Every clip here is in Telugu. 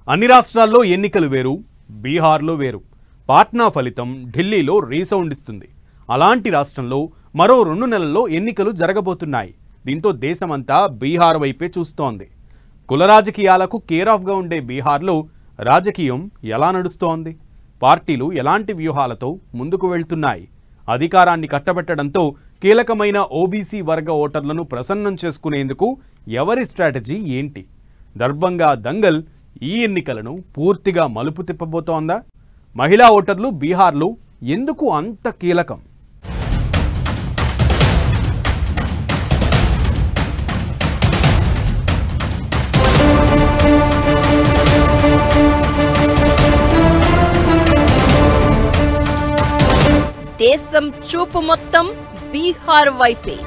అన్ని రాష్ట్రాల్లో ఎన్నికలు వేరు, బీహార్లో వేరు. పాట్నా ఫలితం ఢిల్లీలో రీసౌండ్ ఇస్తుంది. అలాంటి రాష్ట్రంలో మరో 2 నెలల్లో ఎన్నికలు జరగబోతున్నాయి. దీంతో దేశమంతా బీహార్ వైపే చూస్తోంది. కుల రాజకీయాలకు కేర్ ఆఫ్గా ఉండే బీహార్లో రాజకీయం ఎలా నడుస్తోంది? పార్టీలు ఎలాంటి వ్యూహాలతో ముందుకు వెళ్తున్నాయి? అధికారాన్ని కట్టబెట్టడంతో కీలకమైన ఓబీసీ వర్గ ఓటర్లను ప్రసన్నం చేసుకునేందుకు ఎవరి స్ట్రాటజీ ఏంటి? దర్భంగా దంగల్ ఈ ఎన్నికలను పూర్తిగా మలుపు తిప్పబోతోందా? మహిళా ఓటర్లు బీహార్లో ఎందుకు అంత కీలకం? దేశం చూపు మొత్తం బీహార్ వైపే.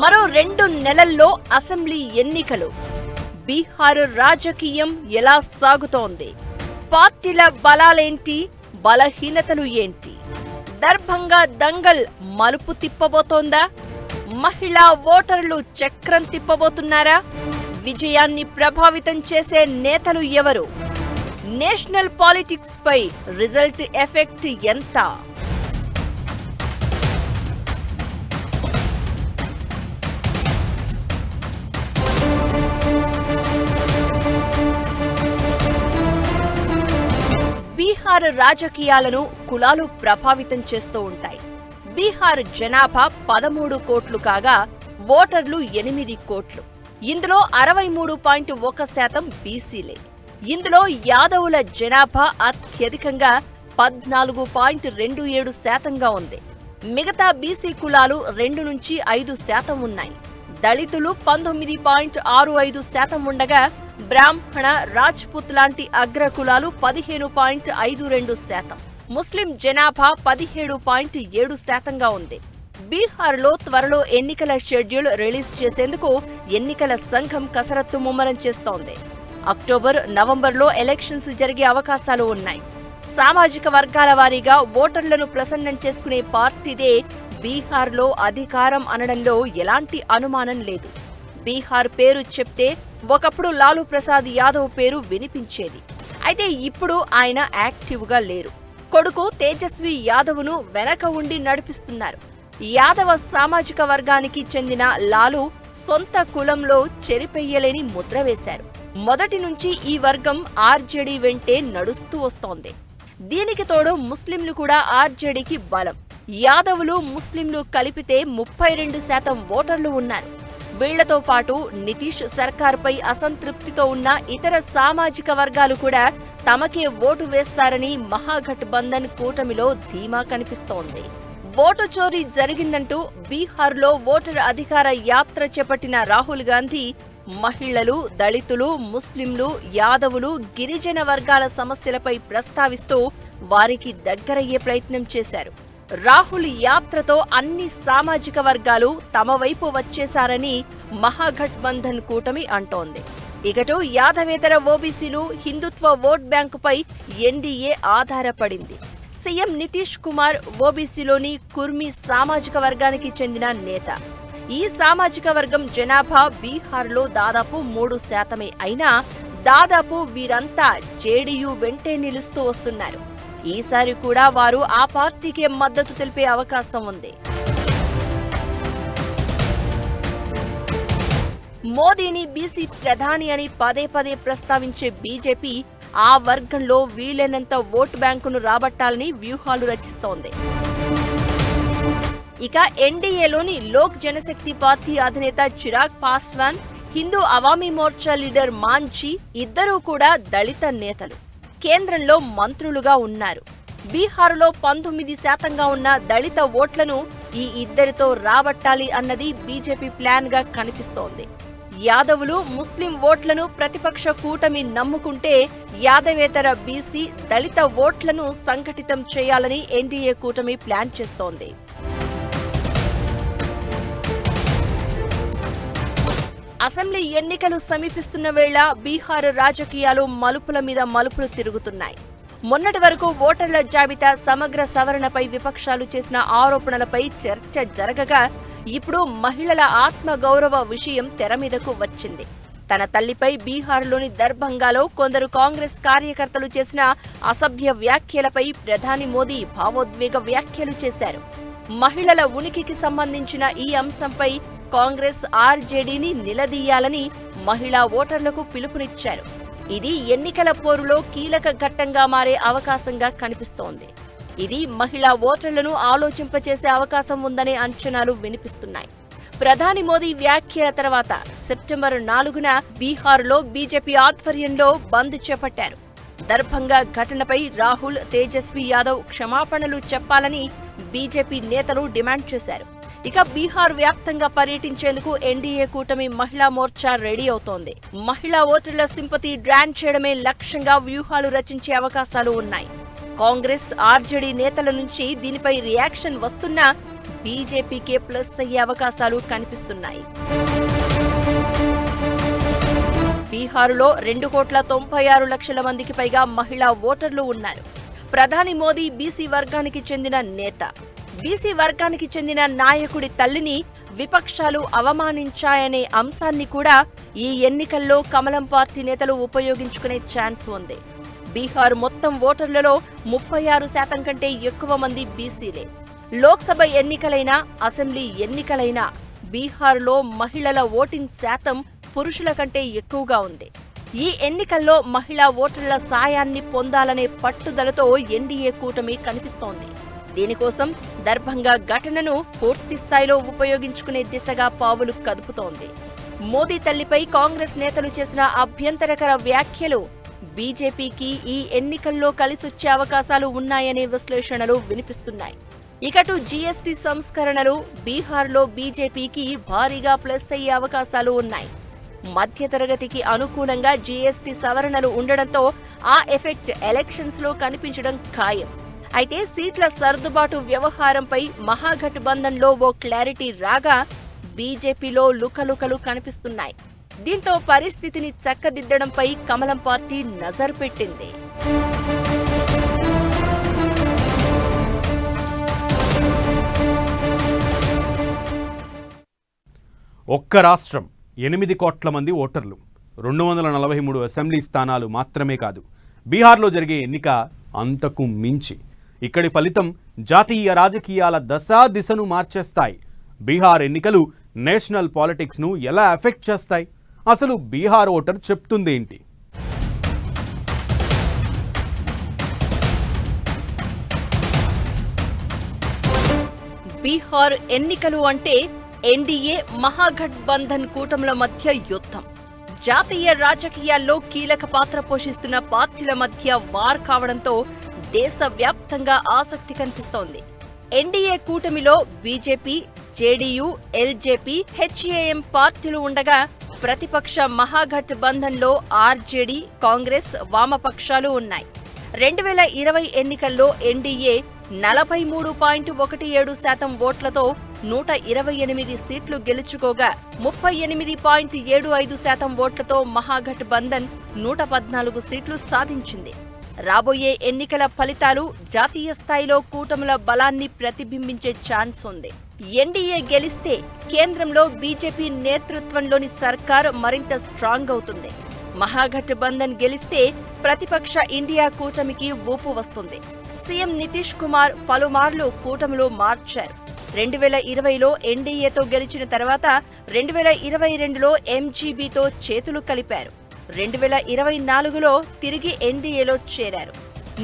మరో 2 నెలల్లో అసెంబ్లీ ఎన్నికలు. బీహార్ రాజకీయం ఎలా సాగుతోంది? పార్టీల బలాలేంటి, బలహీనతలు ఏంటి? దర్భంగా దంగల్ మలుపు తిప్పబోతోందా? మహిళా ఓటర్లు చక్రం తిప్పబోతున్నారా? విజయాన్ని ప్రభావితం చేసే నేతలు ఎవరు? నేషనల్ పాలిటిక్స్ పై రిజల్ట్ ఎఫెక్ట్ ఎంత? బీహార్ రాజకీయాలను కులాలు ప్రభావితం చేస్తూ ఉంటాయి. బీహార్ జనాభా 13 కోట్లు కాగా ఓటర్లు 8 కోట్లు. ఇందులో 63.1% బీసీలే. ఇందులో యాదవుల జనాభా అత్యధికంగా 14.27%గా ఉంది. మిగతా బీసీ కులాలు 2 నుంచి 5% ఉన్నాయి. దళితులు 19.65% ఉండగా బ్రాహ్మణ, రాజ్పుత్ లాంటి అగ్ర కులాలు 15.52%. ముస్లిం జనాభా 17.7%గా ఉంది. బీహార్లో త్వరలో ఎన్నికల షెడ్యూల్ రిలీజ్ చేసేందుకు ఎన్నికల సంఘం కసరత్తు ముమ్మరం చేస్తోంది. అక్టోబర్, నవంబర్లో ఎలక్షన్స్ జరిగే అవకాశాలు ఉన్నాయి. సామాజిక వర్గాల వారీగా ఓటర్లను ప్రసన్నం చేసుకునే పార్టీదే బీహార్లో అధికారం అనడంలో ఎలాంటి అనుమానం లేదు. బీహార్ పేరు చెప్తే ఒకప్పుడు లాలూ ప్రసాద్ యాదవ్ పేరు వినిపించేది. అయితే ఇప్పుడు ఆయన యాక్టివ్గా లేరు. కొడుకు తేజస్వి యాదవ్ను వెనక ఉండి నడిపిస్తున్నారు. యాదవ సామాజిక వర్గానికి చెందిన లాలూ సొంత కులంలో చెరిపెయ్యలేని ముద్ర వేశారు. మొదటి నుంచి ఈ వర్గం ఆర్జేడీ వెంటే నడుస్తూ వస్తోంది. దీనికి తోడు ముస్లింలు కూడా ఆర్జేడీకి బలం. యాదవులు, ముస్లింలు కలిపితే 32% ఓటర్లు ఉన్నారు. వీళ్లతో పాటు నితీష్ సర్కార్పై అసంతృప్తితో ఉన్న ఇతర సామాజిక వర్గాలు కూడా తమకే ఓటు వేస్తారని మహాగఠబంధన్ కూటమిలో ధీమా కనిపిస్తోంది. ఓటు చోరీ జరిగిందంటూ బీహార్లో ఓటర్ అధికార యాత్ర చేపట్టిన రాహుల్ గాంధీ మహిళలు, దళితులు, ముస్లింలు, యాదవులు, గిరిజన వర్గాల సమస్యలపై ప్రస్తావిస్తూ వారికి దగ్గరయ్యే ప్రయత్నం చేశారు. రాహుల్ యాత్రతో అన్ని సామాజిక వర్గాలు తమ వైపు వచ్చేశారని మహాగఠబంధన్ కూటమి అంటోంది. ఇకటు యాదవేతర ఓబీసీలు, హిందుత్వ ఓట్ బ్యాంకుపై ఎన్డీఏ ఆధారపడింది. సీఎం నితీష్ కుమార్ ఓబీసీలోని కుర్మి సామాజిక వర్గానికి చెందిన నేత. ఈ సామాజిక వర్గం జనాభా బీహార్లో దాదాపు 3% అయినా దాదాపు వీరంతా జేడీయూ వెంటే నిలుస్తూ వస్తున్నారు. ఈసారి కూడా వారు ఆ పార్టీకే మద్దతు తెలిపే అవకాశం ఉంది. మోదీని బీసీ ప్రధాని అని పదే పదే ప్రస్తావించే బీజేపీ ఆ వర్గంలో వీలైనంత ఓటు బ్యాంకును రాబట్టాలని వ్యూహాలు రచిస్తోంది. ఇక ఎన్డీఏలోని లోక్ జనశక్తి పార్టీ అధినేత చిరాగ్ పాస్వాన్, హిందూ అవామీ మోర్చా లీడర్ మాంఝీ ఇద్దరూ కూడా దళిత నేతలు. కేంద్రంలో మంత్రులుగా ఉన్నారు. బీహార్లో 19% ఉన్న దళిత ఓట్లను ఈ ఇద్దరితో రాబట్టాలి అన్నది బీజేపీ ప్లాన్ గా కనిపిస్తోంది. యాదవులు, ముస్లిం ఓట్లను ప్రతిపక్ష కూటమి నమ్ముకుంటే యాదవేతర బీసీ, దళిత ఓట్లను సంఘటితం చేయాలని ఎన్డీఏ కూటమి ప్లాన్ చేస్తోంది. అసెంబ్లీ ఎన్నికలు సమీపిస్తున్న వేళ బీహార్ రాజకీయాలు మలుపుల మీద మలుపులు తిరుగుతున్నాయి. మొన్నటి వరకు ఓటర్ల జాబితా సమగ్ర సవరణపై విపక్షాలు చేసిన ఆరోపణలపై చర్చ జరగగా ఇప్పుడు మహిళల ఆత్మగౌరవ విషయం తెర మీదకు వచ్చింది. తన తల్లిపై బీహార్లోని దర్భంగాలో కొందరు కాంగ్రెస్ కార్యకర్తలు చేసిన అసభ్య వ్యాఖ్యలపై ప్రధాని మోదీ భావోద్వేగ వ్యాఖ్యలు చేశారు. మహిళల ఉనికికి సంబంధించిన ఈ అంశంపై కాంగ్రెస్ ఆర్జేడీని నిలదీయాలని మహిళా ఓటర్లకు పిలుపునిచ్చారు. ఇది ఎన్నికల పోరులో కీలక ఘట్టంగా మారే అవకాశంగా కనిపిస్తోంది. ఇది మహిళా ఓటర్లను ఆలోచింపచేసే అవకాశం ఉందనే అంచనాలు వినిపిస్తున్నాయి. ప్రధాని మోదీ వ్యాఖ్యల తర్వాత సెప్టెంబర్ 4న బీహార్లో బీజేపీ ఆధ్వర్యంలో బంద్ చేపట్టారు. దర్భంగా ఘటనపై రాహుల్, తేజస్వి యాదవ్ క్షమాపణలు చెప్పాలని బీజేపీ నేతలు డిమాండ్ చేశారు. ఇక బీహార్ వ్యాప్తంగా పర్యటించేందుకు ఎన్డీఏ కూటమి మహిళా మోర్చా రెడీ అవుతోంది. మహిళా ఓటర్ల సింపతి డ్రాన్ చేయడమే లక్ష్యంగా వ్యూహాలు రచించే అవకాశాలు ఉన్నాయి. కాంగ్రెస్, ఆర్జేడీ నేతల నుంచి దీనిపై రియాక్షన్ వస్తున్నా బీజేపీకే ప్లస్ అయ్యే అవకాశాలు కనిపిస్తున్నాయి. బీహారులో 2,96,00,000 మందికి పైగా మహిళా ఓటర్లు ఉన్నారు. ప్రధాని మోదీ బీసీ వర్గానికి చెందిన నేత. బీసీ వర్గానికి చెందిన నాయకుడి తల్లిని విపక్షాలు అవమానించాయనే అంశాన్ని కూడా ఈ ఎన్నికల్లో కమలం పార్టీ నేతలు ఉపయోగించుకునే ఛాన్స్ ఉంది. బీహార్ మొత్తం ఓటర్లలో 36% కంటే ఎక్కువ మంది బీసీలే. లోక్సభ ఎన్నికలైనా, అసెంబ్లీ ఎన్నికలైనా బీహార్లో మహిళల ఓటింగ్ శాతం పురుషుల కంటే ఎక్కువగా ఉంది. ఈ ఎన్నికల్లో మహిళా ఓటర్ల సాయాన్ని పొందాలనే పట్టుదలతో ఎన్డీఏ కూటమి కనిపిస్తోంది. దీనికోసం దర్భంగా ఘటనను పూర్తి స్థాయిలో ఉపయోగించుకునే దిశగా పావులు కదుపుతోంది. మోదీ తల్లిపై కాంగ్రెస్ నేతలు చేసిన అభ్యంతరకర వ్యాఖ్యలు బీజేపీకి ఈ ఎన్నికల్లో కలిసొచ్చే అవకాశాలు ఉన్నాయనే విశ్లేషణలు వినిపిస్తున్నాయి. ఇకటు జీఎస్టీ సంస్కరణలు బీహార్లో బీజేపీకి భారీగా ప్లస్ అయ్యే అవకాశాలు ఉన్నాయి. మధ్యతరగతికి అనుకూలంగా జీఎస్టీ సవరణలు ఉండడంతో ఆ ఎఫెక్ట్ ఎలక్షన్స్ లో కనిపించడం ఖాయం. అయితే సీట్ల సర్దుబాటు వ్యవహారంపై మహాగఠబంధన్లో ఓ క్లారిటీ రాగా బీజేపీలో లుకలుకలు కనిపిస్తున్నాయి. దీంతో పరిస్థితిని చక్కదిద్దడంపై కమలం పార్టీ నజర్ పెట్టింది. ఒక్క రాష్ట్రం, 8 కోట్ల మంది ఓటర్లు, 243 అసెంబ్లీ స్థానాలు మాత్రమే కాదు, బీహార్లో జరిగే ఎన్నిక అంతకు మించి. ఇక్కడి ఫలితం జాతీయ రాజకీయాల దిశను మార్చేస్తాయి. బీహార్ ఎన్నికలు నేషనల్ పాలిటిక్స్ను ఎలా ఎఫెక్ట్ చేస్తాయి? అసలు బీహార్ ఓటర్ చెప్తుందేంటి? బీహార్ ఎన్నికలు అంటే ఎన్డీఏ, మహాగఠబంధన్ కూటముల మధ్య యుద్ధం. జాతీయ రాజకీయాల్లో కీలక పాత్ర పోషిస్తున్న పార్టీల మధ్య వార్ కావడంతో దేశవ్యాప్తంగా ఆసక్తి కనిపిస్తోంది. ఎన్డీఏ కూటమిలో బీజేపీ, జేడీయూ, ఎల్జేపీ, హెచ్ఏఎం పార్టీలు ఉండగా ప్రతిపక్ష మహాగఠబంధన్లో ఆర్జేడీ, కాంగ్రెస్, వామపక్షాలు ఉన్నాయి. 2020 ఎన్నికల్లో ఎన్డీఏ 43.17% ఓట్లతో 128 సీట్లు గెలుచుకోగా 38.75% ఓట్లతో మహాగఠబంధన్ 114 సీట్లు సాధించింది. రాబోయే ఎన్నికల ఫలితాలు జాతీయ స్థాయిలో కూటముల బలాన్ని ప్రతిబింబించే ఛాన్స్ ఉంది. ఎన్డీఏ గెలిస్తే కేంద్రంలో బీజేపీ నేతృత్వంలోని సర్కార్ మరింత స్ట్రాంగ్ అవుతుంది. మహాగఠబంధన్ గెలిస్తే ప్రతిపక్ష ఇండియా కూటమికి ఊపు వస్తుంది. సీఎం నితీష్ కుమార్ పలుమార్లు కూటమిలో మార్చారు. 2020లో ఎన్డీఏతో గెలిచిన తర్వాత 2022లో ఎంజీబీతో చేతులు కలిపారు. 2024లో తిరిగి ఎన్డీఏలో చేరారు.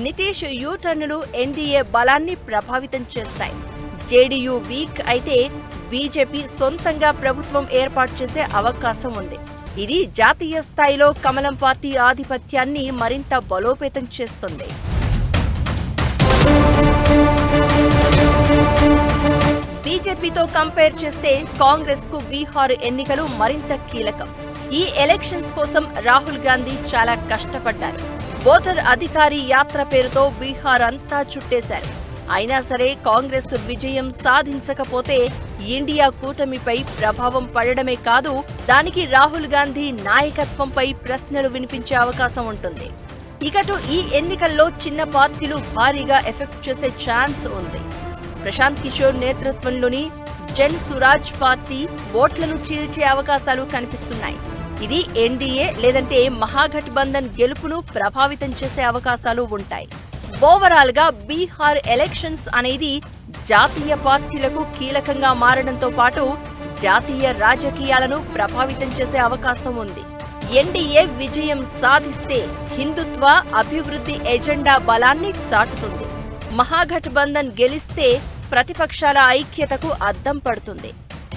నితీష్ యూటర్నులు ఎన్డీఏ బలాన్ని ప్రభావితం చేస్తాయి. జేడీయూ వీక్ అయితే బీజేపీ సొంతంగా ప్రభుత్వం ఏర్పాటు చేసే అవకాశం ఉంది. ఇది జాతీయ స్థాయిలో కమలం పార్టీ ఆధిపత్యాన్ని మరింత బలోపేతం చేస్తుంది. బీజేపీతో కంపేర్ చేస్తే కాంగ్రెస్ కు బీహార్ ఎన్నికలు మరింత కీలకం. ఈ ఎలక్షన్స్ కోసం రాహుల్ గాంధీ చాలా కష్టపడ్డారు. ఓటర్ అధికారి యాత్ర పేరుతో బీహార్ అంతా చుట్టేశారు. అయినా సరే కాంగ్రెస్ విజయం సాధించకపోతే ఇండియా కూటమిపై ప్రభావం పడడమే కాదు, దానికి రాహుల్ గాంధీ నాయకత్వంపై ప్రశ్నలు వినిపించే అవకాశం ఉంటుంది. ఇకటు ఈ ఎన్నికల్లో చిన్న పార్టీలు భారీగా ఎఫెక్ట్ చేసే ఛాన్స్ ఉంది. ప్రశాంత్ కిషోర్ నేతృత్వంలోని జన్ సురాజ్ పార్టీ ఓట్లను చీల్చే అవకాశాలు కనిపిస్తున్నాయి. ఇది ఎన్డీఏ లేదంటే మహాగఠబంధన్ గెలుపును ప్రభావితం చేసే అవకాశాలు ఉంటాయి. ఓవరాల్ గా బీహార్ ఎలక్షన్స్ అనేది జాతీయ పార్టీలకు కీలకంగా మారడంతో పాటు జాతీయ రాజకీయాలను ప్రభావితం చేసే అవకాశం ఉంది. ఎన్డీఏ విజయం సాధిస్తే హిందుత్వ అభివృద్ధి ఎజెండా బలాన్ని చాటుతుంది. మహాగఠబంధన్ గెలిస్తే ప్రతిపక్షాల ఐక్యతకు అద్దం పడుతుంది.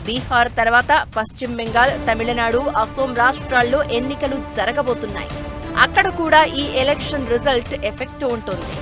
బీహార్ తర్వాత పశ్చిమ బెంగాల్, తమిళనాడు, అసోం రాష్ట్రాల్లో ఎన్నికలు జరగబోతున్నాయి. అక్కడ కూడా ఈ ఎలక్షన్ రిజల్ట్ ఎఫెక్ట్ ఉంటుంది.